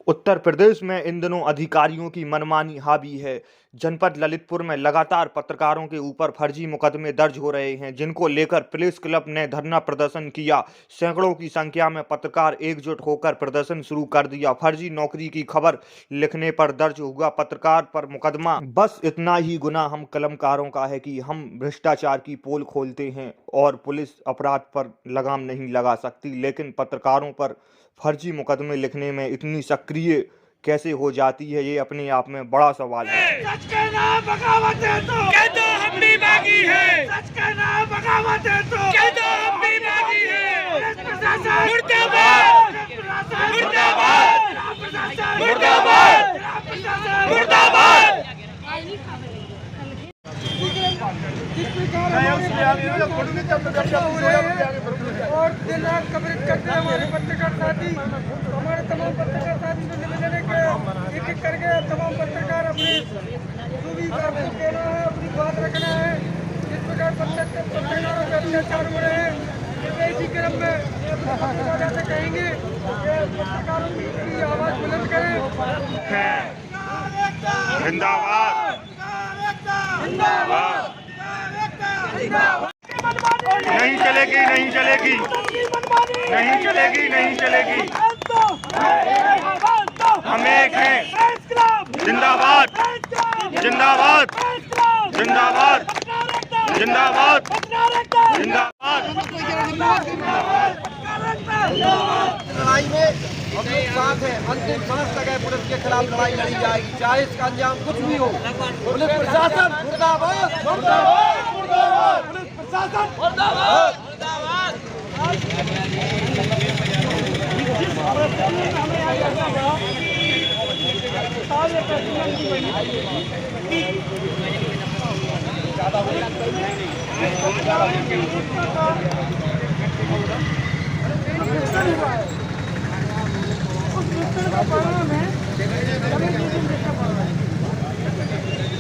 उत्तर प्रदेश में इन दिनों अधिकारियों की मनमानी हावी है। जनपद ललितपुर में लगातार पत्रकारों के ऊपर फर्जी मुकदमे दर्ज हो रहे हैं, जिनको लेकर प्रेस क्लब ने धरना प्रदर्शन किया। सैकड़ों की संख्या में पत्रकार एकजुट होकर प्रदर्शन शुरू कर दिया। फर्जी नौकरी की खबर लिखने पर दर्ज हुआ पत्रकार पर मुकदमा। बस इतना ही गुनाह हम कलमकारों का है कि हम भ्रष्टाचार की पोल खोलते हैं और पुलिस अपराध पर लगाम नहीं लगा सकती, लेकिन पत्रकारों पर फर्जी मुकदमे लिखने में इतनी सक्रिय कैसे हो जाती है, ये अपने आप में बड़ा सवाल है। सच कहना बगावत है तो कह दो हम भी बागी है। सच कहना बगावत है तो कह दो हम भी बागी है। मुर्दाबाद मुर्दाबाद मुर्दाबाद मुर्दाबाद। और दिन रात कवरेज करते हैं हमारे पत्रकार साथी, हमारे तमाम पत्रकार साथी से निवेदन है कि एक एक करके तमाम पत्रकार अपने जो भी आपको कहना है, अपनी बात रखना है। जिस प्रकार पत्रकारों पे अत्याचार हो रहे हैं, इसी क्रम में पत्रकार से कहेंगे कि पत्रकारों की आवाज बुलंद करें। जिंदाबाद जिंदाबाद। नहीं चलेगी नहीं चलेगी नहीं चलेगी नहीं चलेगी। हम एक हैं। जिंदाबाद जिंदाबाद जिंदाबाद जिंदाबाद जिंदाबाद। लड़ाई में हम लोग साथ हैं। अंतिम सांस तक है पुलिस के खिलाफ लड़ाई लड़ी जाएगी, चाहे इसका अंजाम कुछ भी हो। पुलिस प्रशासन मुर्दाबाद मुर्दाबाद मुर्दाबाद। पुलिस प्रशासन मुर्दाबाद मुर्दाबाद।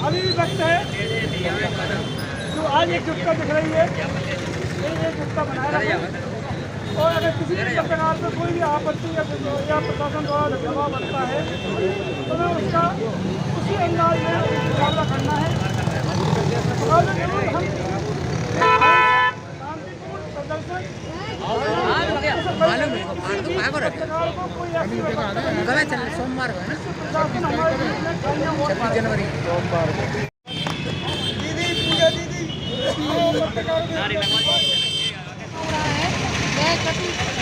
अभी भी वक्त है जो आज एक जुटता दिख रही है, एक जुटता बनाए रखें। और अगर किसी भी प्रकार से कोई भी आपत्ति या प्रशासन द्वारा दबाव बनता है तो हमें उसका उसी अंदाज में मुकाबला करना है। शांतिपूर्ण प्रदर्शन सोमवार है ना, 26 जनवरी सोमवार। दीदी पूजा दीदी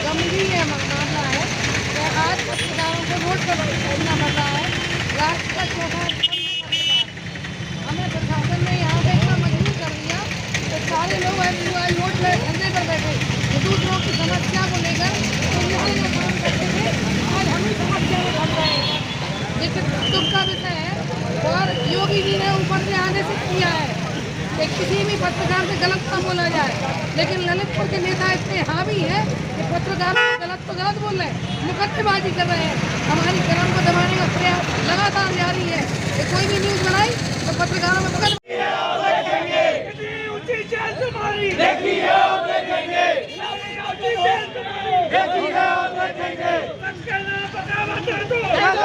गंभीर है मामला है। आज पत्रकारों को वोट करना पड़ रहा है। राष्ट्र का चौथा हमें प्रशासन ने यहाँ पे इतना मजबूर कर दिया तो सारे लोग वोट धंधे पर बैठे, दूसरों की समस्या को लेकर काम करते थे। आज हम समस्या में लड़ रहे हैं, लेकिन दुख का विषय है। और योगी जी ने ऊपर से आने से किया है कि किसी भी पत्रकार से गलत ना बोला जाए, लेकिन ललितपुर के नेता इतने हावी हैं कि पत्रकारों को गलत तो गलत बोल रहे हैं, मुकदमेबाजी कर रहे हैं। हमारी कलम को दबाने का प्रयास लगातार जारी है कि कोई भी न्यूज बनाई तो पत्रकारों में मुकदमे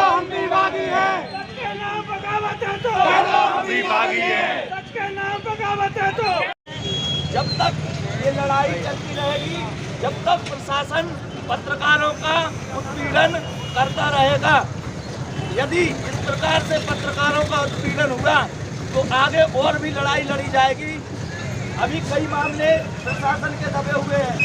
हम भी बागी है। सच कहना बगावत है तो हम भी बागी है। सच कहना बगावत है तो जब तक ये लड़ाई चलती रहेगी, जब तक प्रशासन पत्रकारों का उत्पीड़न करता रहेगा। यदि इस प्रकार से पत्रकारों का उत्पीड़न हुआ तो आगे और भी लड़ाई लड़ी जाएगी। अभी कई मामले प्रशासन के दबे हुए हैं,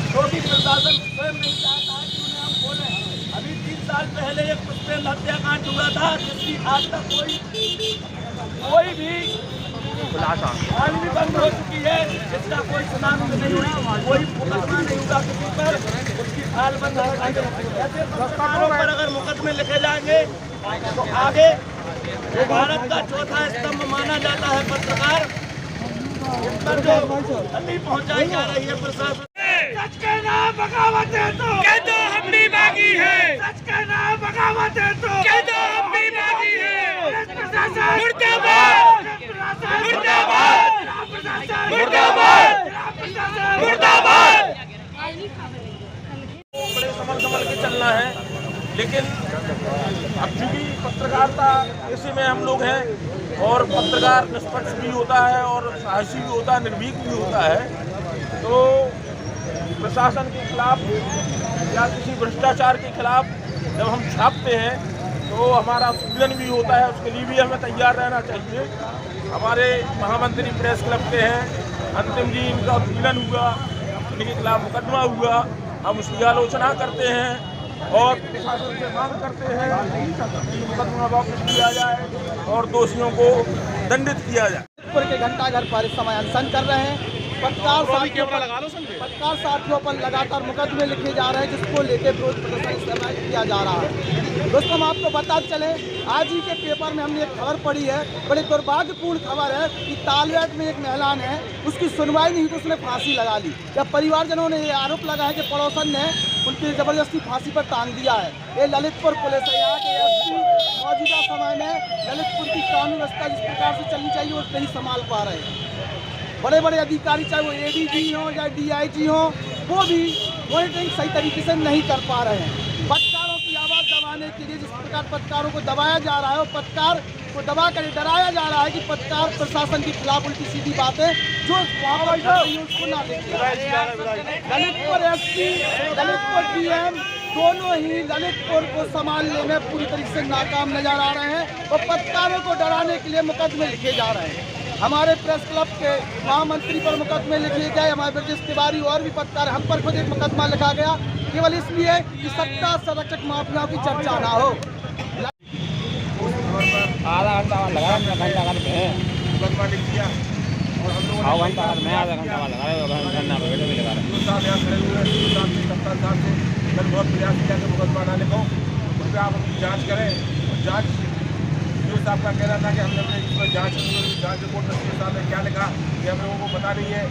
क्योंकि प्रशासन स्वयं नहीं चाहता है कि उन्हें हम खोलें। अभी 3 साल पहले एक पुष्पेंद्र हत्याकांड हुआ था, जिसकी आज तक कोई भी फाइल भी बंद हो चुकी है, जिसका कोई सुनामी नहीं हुई, कोई मुकदमा नहीं हुआ किसी पर, उसकी फाइल बंद हो गई। ऐसे पत्रकारों पर अगर मुकदमे लिखे जाएंगे तो आगे जो भारत का चौथा स्तंभ माना जाता है पत्रकार, इस पर जो क्षति पहुँचाई जा रही है प्रशासन। सच कहना बगावत है तो कह दो हम भी बागी है। सच कहना बगावत है तो कह दो हम भी बागी है। मुर्दाबाद मुर्दाबाद मुर्दाबाद मुर्दाबाद। बड़े संभल के चलना है। लेकिन अब चूँकि पत्रकारिता इसी में हम लोग हैं और पत्रकार निष्पक्ष भी होता है और साहसी भी होता है, निर्भीक भी होता है, तो प्रशासन के खिलाफ या किसी भ्रष्टाचार के खिलाफ जब हम छापते हैं तो हमारा उत्पीड़न भी होता है, उसके लिए भी हमें तैयार रहना चाहिए। हमारे महामंत्री प्रेस क्लब के हैं, अंतिम जी इनका उत्पीड़न हुआ, उनके खिलाफ मुकदमा हुआ, हम उसकी आलोचना करते हैं और प्रशासन से मांग करते हैं कि मुकदमा वापस लिया जाए और दोषियों को दंडित किया जाए। के घंटाघर पर इस समय अनशन कर रहे हैं। पत्रकार साथियों पर लगातार मुकदमे लिखे जा रहे हैं, जिसको लेकर विरोध प्रदर्शन किया जा रहा है। दोस्तों, हम आपको बता चले, आज ही के पेपर में हमने एक खबर पढ़ी है, बड़ी दुर्भाग्यपूर्ण खबर है कि तालवेट में एक महिला ने उसकी सुनवाई नहीं हुई तो उसने फांसी लगा ली। जब परिवारजनों ने ये आरोप लगाया कि पड़ोसन ने उनकी जबरदस्ती फांसी पर टांग दिया है। ये ललितपुर पुलिस है, यहाँ के एसपी मौजूदा समय में ललितपुर की कानून व्यवस्था जिस प्रकार से चलनी चाहिए वो नहीं संभाल पा रहे हैं। बड़े बड़े अधिकारी, चाहे वो एडीजी हो या डीआईजी हो, वो भी मॉनिटरिंग सही तरीके से नहीं कर पा रहे हैं। पत्रकारों की आवाज़ दबाने के लिए जिस प्रकार पत्रकारों को दबाया जा रहा है, और पत्रकार को दबा कर डराया जा रहा है कि पत्रकार प्रशासन के खिलाफ उल्टी सीधी बातें जो वहाँ पर कर रही है उसको ना देखें। ललितपुर एसपी, ललितपुर डीएम दोनों ही ललितपुर को संभालने में पूरी तरीके से नाकाम नजर आ रहे हैं और पत्रकारों को डराने के लिए मुकदमे लिखे जा रहे हैं। हमारे प्रेस क्लब के महामंत्री पर मुकदमे लिखे गए, हमारे ब्रजेश तिवारी और भी पत्रकार, हम पर खुद एक मुकदमा लिखा गया केवल इसलिए कि सत्ता संरक्षक माफियाओं की चर्चा ना हो। आधा घंटा लगा, घंटा मुकदमा लिख दिया और हम लोगों आधा घंटा लगा रहे बहुत प्रयास किया कि मुकदमा ना लिखो, उस पर आप अपनी जाँच करें। और जाँच साहब का कहना था कि हमने अपने इसमें जाँच रिपोर्ट के साथ में क्या लिखा ये हम लोगों को पता नहीं है,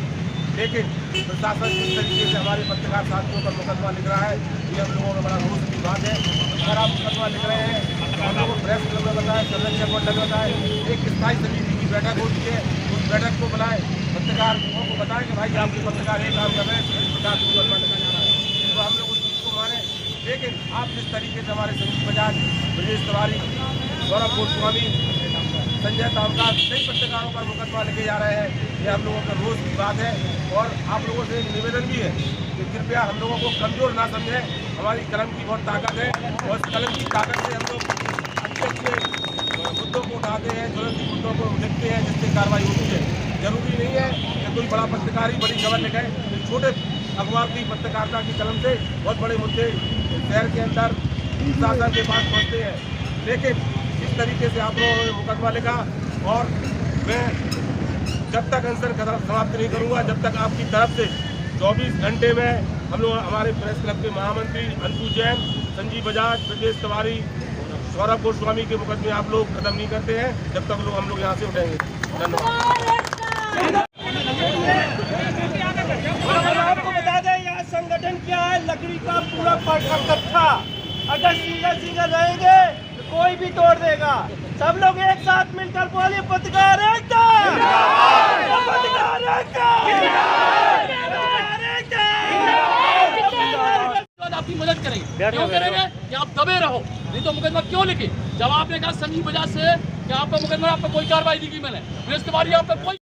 लेकिन प्रशासन जिस तरीके से हमारे पत्रकार साथियों पर मुकदमा लिख रहा है ये हम लोगों का बड़ा रोष की बात है। अगर आप मुकदमा लिख रहे हैं, हम लोगों को प्रेस क्लब में बताएं, संरक्षक मंडल बताएं, एक स्थायी समिति की बैठक होती है, उस बैठक को बुलाएं, पत्रकारों को बताएं कि भाई आपके पत्रकार ये काम कर रहे हैं, इस प्रकार से मुकदमा लिखा जा रहा है, तो हम लोग उस चीज़ को माने। लेकिन आप जिस तरीके से हमारे संजीव बजाज, ब्रजेश तिवारी, सौरभ गोस्वामी, संजय तामकार कई पत्रकारों पर मुकदमा लिखे जा रहे हैं, ये हम लोगों का रोज की बात है। और आप लोगों से एक निवेदन भी है कि कृपया हम लोगों को कमजोर ना समझें, हमारी कलम की बहुत ताकत है और इस कलम की ताकत से हम लोग अच्छे मुद्दों को उठाते हैं, ज्वलंत मुद्दों को लिखते हैं जिससे कार्रवाई होती है। जरूरी नहीं है कि कोई बड़ा पत्रकार ही बड़ी खबर लिखे, छोटे अखबार की पत्रकारिता की कलम से बहुत बड़े मुद्दे शहर के अंदर शासन के पास पहुँचते हैं। लेकिन इस तरीके से आप लोगों ने मुकदमा लिखा और मैं जब तक अनशन समाप्त नहीं करूंगा जब तक आपकी तरफ से 24 घंटे में हम लोग हमारे प्रेस क्लब के महामंत्री अंशु जैन, संजीव बजाज, ब्रजेश तिवारी, सौरभ गोस्वामी के मुकदमे आप लोग खत्म नहीं करते हैं, जब तक हम लोग यहाँ से उठेंगे। धन्यवाद। आपको बता दें यहाँ संगठन क्या है, लकड़ी का पूरा कट्ठा, अगर सिंगल रहेंगे कोई भी तोड़ देगा। सब लोग एक साथ मिलकर बोलिए पत्रकार एकता, पत्रकार एकता, आपकी मदद करेंगे। क्यों करेंगे कि आप दबे रहो, नहीं तो मुकदमा क्यों लिखे। जब आपने कहा संजीव बजाज से कि आप पर मुकदमा, आप पर कोई कार्रवाई नहीं की मैंने, ब्रजेश तिवारी आप पर कोई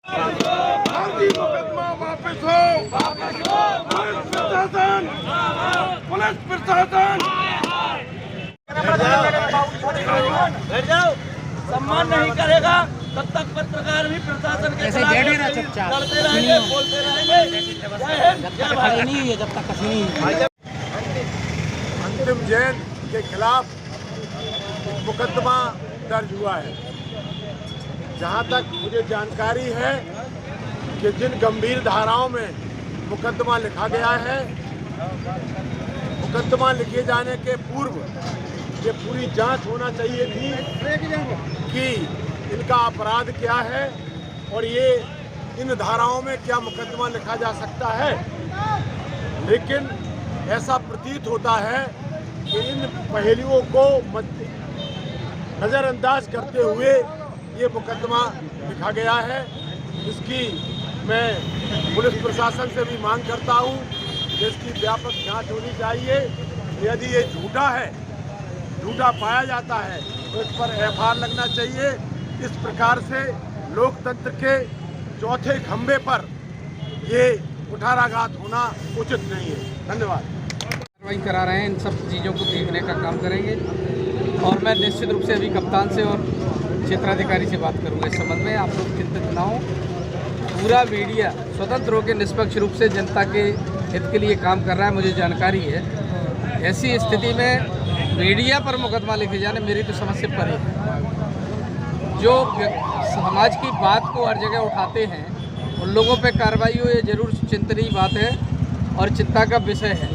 मुकदमा वापस हो, पुलिस प्रशासन बैठ जाओ, सम्मान नहीं करेगा तब तक पत्रकार भी प्रशासन के खिलाफ लड़ते रहेंगे, बोलते रहेंगे। जब तक अंतिम जैन के खिलाफ मुकदमा दर्ज हुआ है। जहां तक मुझे जानकारी है कि जिन गंभीर धाराओं में मुकदमा लिखा गया है, मुकदमा लिखे जाने के पूर्व ये पूरी जांच होना चाहिए थी कि इनका अपराध क्या है और ये इन धाराओं में क्या मुकदमा लिखा जा सकता है। लेकिन ऐसा प्रतीत होता है कि इन पहलुओं को नज़रअंदाज करते हुए ये मुकदमा लिखा गया है। इसकी मैं पुलिस प्रशासन से भी मांग करता हूँ कि इसकी व्यापक जांच होनी चाहिए। यदि ये झूठा है झूठा पाया जाता है तो इस पर FIR लगना चाहिए। इस प्रकार से लोकतंत्र के चौथे खंभे पर ये कुठाराघात होना उचित नहीं है। धन्यवाद। कार्रवाई करा रहे हैं, इन सब चीज़ों को देखने का काम करेंगे और मैं निश्चित रूप से अभी कप्तान से और क्षेत्राधिकारी से बात करूंगा इस संबंध में। आप लोग चिंतित ना हो, पूरा मीडिया स्वतंत्र होकर निष्पक्ष रूप से जनता के हित के लिए काम कर रहा है, मुझे जानकारी है। ऐसी स्थिति में मीडिया पर मुकदमा लिखे जाने मेरी तो समझ से परे है। जो समाज की बात को हर जगह उठाते हैं उन लोगों पे कार्रवाई हो, ये जरूर चिंतनीय बात है और चिंता का विषय है।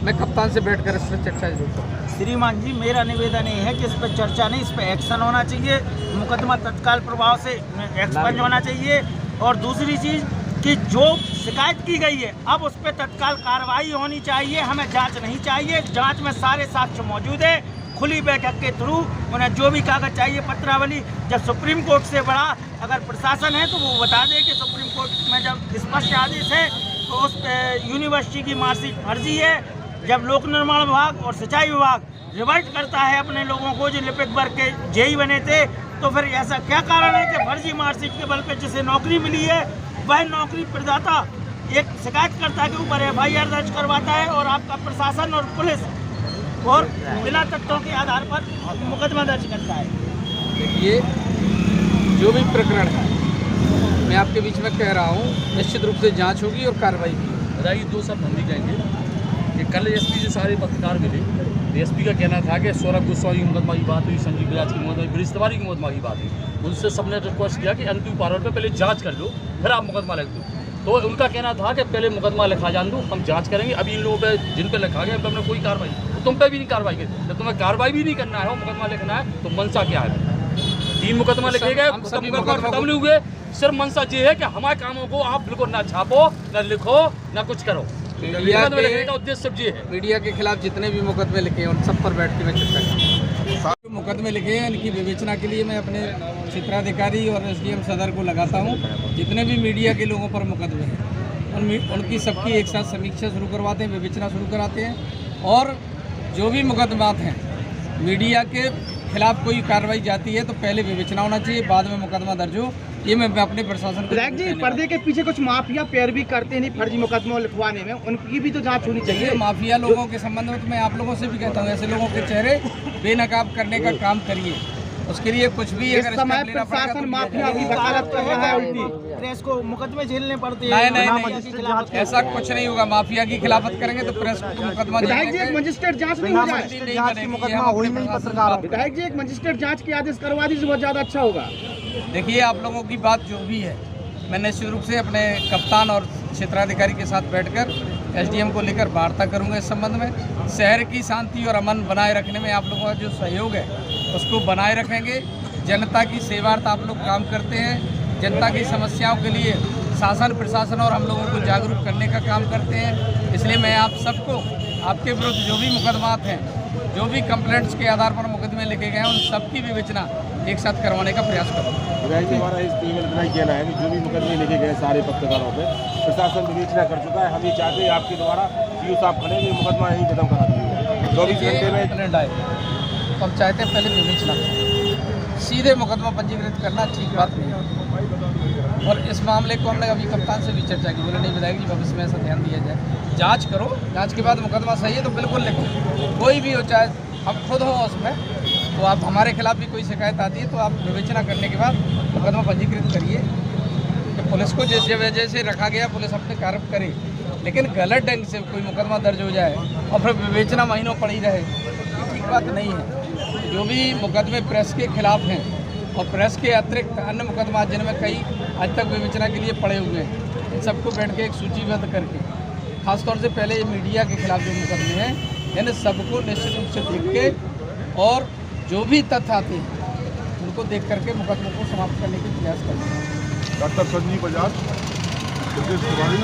मैं कप्तान से बैठकर इस पर चर्चा जरूर करूँगा। श्रीमान जी, मेरा निवेदन ये है कि इस पर चर्चा नहीं, इस पर एक्शन होना चाहिए। मुकदमा तत्काल प्रभाव से एक्सपंज होना चाहिए। और दूसरी चीज़ कि जो शिकायत की गई है अब उस पर तत्काल कार्रवाई होनी चाहिए। हमें जांच नहीं चाहिए, जांच में सारे साक्ष्य मौजूद है। खुली बैठक के थ्रू उन्हें जो भी कागज चाहिए, पत्रावली, जब सुप्रीम कोर्ट से बड़ा अगर प्रशासन है तो वो बता दे कि सुप्रीम कोर्ट में जब स्पष्ट आदेश है तो उस यूनिवर्सिटी की मार्कशीट फर्जी है। जब लोक निर्माण विभाग और सिंचाई विभाग रिवर्ट करता है अपने लोगों को जो लिपिक वर्ग के जेई बने थे, तो फिर ऐसा क्या कारण है कि फर्जी मार्कशीट के बल पर जिसे नौकरी मिली है वह नौकरी प्रदाता एक शिकायतकर्ता के ऊपर FIR दर्ज करवाता है और आपका प्रशासन और पुलिस और बिना तथ्यों के आधार पर मुकदमा दर्ज करता है। देखिए, जो भी प्रकरण है मैं आपके बीच में कह रहा हूँ, निश्चित रूप से जांच होगी और कार्रवाई भी होगी। बताइए, दो शब्द हम भी कहेंगे कि कल SP से सारे पत्रकार मिले। SP का कहना था कि सौरभ गोस्वामी की मुकदमा की बात हुई, संजीव बजाज की मुकदमा, ब्रिज तिवारी की मुकदमा की बात हुई। उनसे सबने रिक्वेस्ट किया कि अंतिम पैरोल पे पहले जांच कर लो, फिर आप मुकदमा लिख दो। तो उनका कहना था कि पहले मुकदमा लिखा जान दो, हम जांच करेंगे। अभी इन लोगों पे जिन पे लिखा गया हमने कोई कार्रवाई, तो तुम पे भी नहीं कार्रवाई की। जब तुम्हें कार्रवाई भी नहीं करना है, मुकदमा लिखना है, तो मनसा क्या है? 3 मुकदमा लिखे गए, मुकदमा खत्म नहीं हुए। सिर्फ मनसा ये है कि हमारे कामों को आप बिल्कुल ना छापो, ना लिखो, ना कुछ करो। मीडिया के खिलाफ जितने भी मुकदमे लिखे हैं उन सब पर बैठ के मैं चर्चा करूँगा। जो मुकदमे लिखे हैं इनकी विवेचना के लिए मैं अपने क्षेत्राधिकारी और SDM सदर को लगाता हूँ। जितने भी मीडिया के लोगों पर मुकदमे हैं उनकी सबकी एक साथ समीक्षा शुरू करवाते हैं, विवेचना शुरू कराते हैं। और जो भी मुकदमात हैं मीडिया के खिलाफ कोई कार्रवाई जाती है तो पहले विवेचना होना चाहिए, बाद में मुकदमा दर्ज हो। ये मैं अपने प्रशासन को विधायक जी, पर्दे के पीछे कुछ माफिया पैरवी करते नहीं फर्जी मुकदमा लिखवाने में, उनकी भी तो जांच होनी चाहिए। माफिया लोगों के संबंध में तो मैं आप लोगों से भी कहता हूँ, ऐसे लोगों के चेहरे बेनकाब करने का काम करिए। उसके लिए कुछ भी अगर समय प्रशासन माफिया की वकालत कर रहा है, उल्टी प्रेस को मुकदमे झेलने पड़ते हैं। नहीं, ऐसा कुछ नहीं होगा। माफिया की खिलाफत करेंगे तो प्रेस को मुकदमा। विधायक जी, एक मजिस्ट्रेट जांच नहीं हो जाए, विधायक जी एक मजिस्ट्रेट जांच के आदेश करवा दीजिए, बहुत ज्यादा अच्छा होगा। देखिए, आप लोगों की बात जो भी है, मैं निश्चित रूप से अपने कप्तान और क्षेत्राधिकारी के साथ बैठकर SDM को लेकर वार्ता करूंगा इस संबंध में। शहर की शांति और अमन बनाए रखने में आप लोगों का जो सहयोग है उसको बनाए रखेंगे। जनता की सेवार्थ आप लोग काम करते हैं, जनता की समस्याओं के लिए शासन प्रशासन और हम लोगों को जागरूक करने का काम करते हैं। इसलिए मैं आप सबको आपके विरुद्ध जो भी मुकदमात हैं, जो भी कंप्लेंट्स के आधार पर मुकदमे लिखे गए हैं, उन सबकी विवेचना एक साथ करवाने का प्रयास करूँगा। हमारा इस टीम में इतना ही कहना है कि जो भी मुकदमे लिखे गए सारे पत्रकारों पे प्रशासन विवेचना कर चुका है। हम ये चाहते हैं आपके द्वारा CO साहब खड़े हुए मुकदमा यहीं खत्म करा दिए 24 घंटे में। तो हम चाहते हैं पहले विवेचना करें, सीधे मुकदमा पंजीकृत करना ठीक बात नहीं है। और इस मामले को हमने अभी कप्तान से भी चर्चा की, बोले नहीं विधायक जी भविष्य में ऐसा ध्यान दिया जाए, जांच करो, जांच के बाद मुकदमा सही है तो बिल्कुल लिखो, कोई भी हो, चाहे हम खुद हों उसमें, तो आप हमारे खिलाफ भी कोई शिकायत आती है तो आप विवेचना करने के बाद मुकदमा पंजीकृत करिए। कि पुलिस को जिस वजह से रखा गया पुलिस अपने कार्य करे, लेकिन गलत ढंग से कोई मुकदमा दर्ज हो जाए और फिर विवेचना महीनों पड़ी रहे, ये ठीक बात नहीं है। जो भी मुकदमे प्रेस के खिलाफ हैं और प्रेस के अतिरिक्त अन्य मुकदमा जिनमें कई आज तक विवेचना के लिए पड़े हुए हैं, इन सबको बैठ के एक सूचीबद्ध करके, खासतौर से पहले ये मीडिया के खिलाफ जो मुकदमे हैं इन सबको निश्चित रूप से देख के और जो भी तथ्य आते हैं उनको देख करके मुकदमों को समाप्त करने के प्रयास करते हैं। Doctor Sanjeev Bajaj, bridge Tiwari,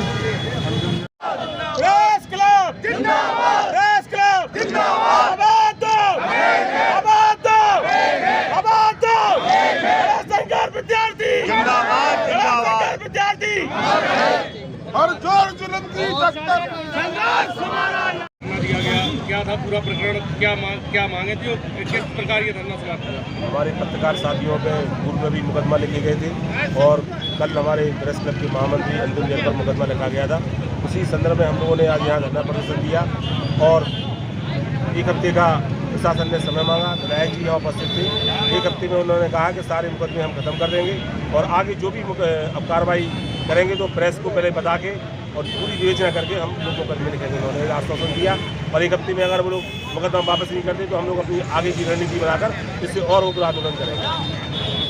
press club जिंदाबाद, प्रेस क्लब जिंदाबाद, आबाद दो, आबाद दो, आबाद दो, सरकार विद्यार्थी जिंदाबाद, जिंदाबाद विद्यार्थी, हर जोर जुल्म की टक्कर, संघर्ष हमारा। दिया गया क्या था पूरा प्रकरण, क्या मांगे थी और किस प्रकार ये धरना समाप्त हुआ? हमारे पत्रकार साथियों पे पूर्व में भी मुकदमा लिखे गए थे और कल हमारे प्रेस क्लब के महामंत्री अंतिम दिन पर मुकदमा लिखा गया था। उसी संदर्भ में हम लोगों ने आज यहाँ धरना प्रदर्शन दिया और 1 हफ्ते का प्रशासन ने समय मांगा। विधायक जी यहाँ उपस्थित थे। 1 हफ्ते में उन्होंने कहा कि सारे मुकदमे हम खत्म कर देंगे और आगे जो भी अब कार्रवाई करेंगे तो प्रेस को पहले बता के और पूरी विवेचना करके हम लोग मुकदमे लिखेंगे। उन्होंने आश्वासन दिया और 1 हफ्ते में अगर वो लोग मुकदमा वापस नहीं करते तो हम लोग अपनी आगे की रणनीति बनाकर इससे और उग्र आंदोलन करेंगे।